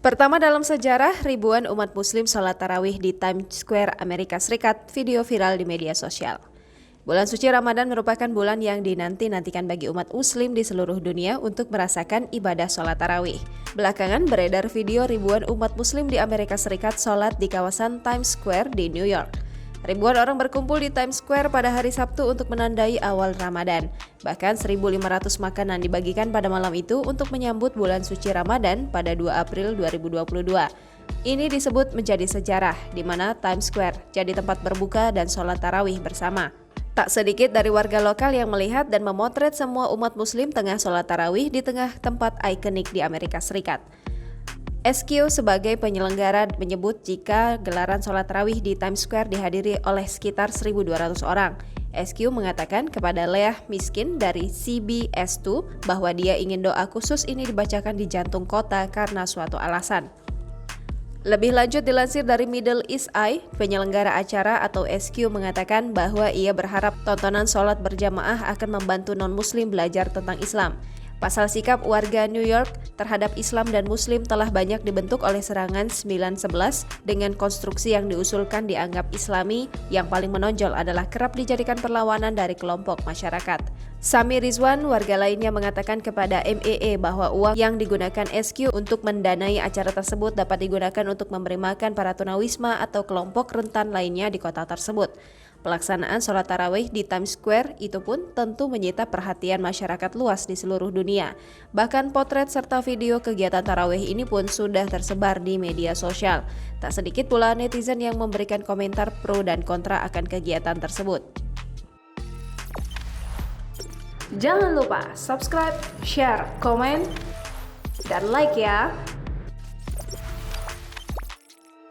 Pertama dalam sejarah, ribuan umat muslim sholat tarawih di Times Square, Amerika Serikat, video viral di media sosial. Bulan suci Ramadan merupakan bulan yang dinanti-nantikan bagi umat muslim di seluruh dunia untuk merasakan ibadah sholat tarawih. Belakangan beredar video ribuan umat muslim di Amerika Serikat sholat di kawasan Times Square di New York. Ribuan orang berkumpul di Times Square pada hari Sabtu untuk menandai awal Ramadan. Bahkan 1.500 makanan dibagikan pada malam itu untuk menyambut bulan suci Ramadan pada 2 April 2022. Ini disebut menjadi sejarah, di mana Times Square jadi tempat berbuka dan sholat tarawih bersama. Tak sedikit dari warga lokal yang melihat dan memotret semua umat muslim tengah sholat tarawih di tengah tempat ikonik di Amerika Serikat. SQ sebagai penyelenggara menyebut jika gelaran sholat tarawih di Times Square dihadiri oleh sekitar 1.200 orang. SQ mengatakan kepada Leah Miskin dari CBS2 bahwa dia ingin doa khusus ini dibacakan di jantung kota karena suatu alasan. Lebih lanjut dilansir dari Middle East Eye, penyelenggara acara atau SQ mengatakan bahwa ia berharap tontonan sholat berjamaah akan membantu non-muslim belajar tentang Islam. Pasal sikap warga New York terhadap Islam dan Muslim telah banyak dibentuk oleh serangan 9/11 dengan konstruksi yang diusulkan dianggap Islami. Yang paling menonjol adalah kerap dijadikan perlawanan dari kelompok masyarakat. Sami Rizwan, warga lainnya mengatakan kepada MEE bahwa uang yang digunakan SQ untuk mendanai acara tersebut dapat digunakan untuk memberi makan para tunawisma atau kelompok rentan lainnya di kota tersebut. Pelaksanaan sholat tarawih di Times Square itu pun tentu menyita perhatian masyarakat luas di seluruh dunia. Bahkan potret serta video kegiatan tarawih ini pun sudah tersebar di media sosial. Tak sedikit pula netizen yang memberikan komentar pro dan kontra akan kegiatan tersebut. Jangan lupa subscribe, share, komen, dan like ya!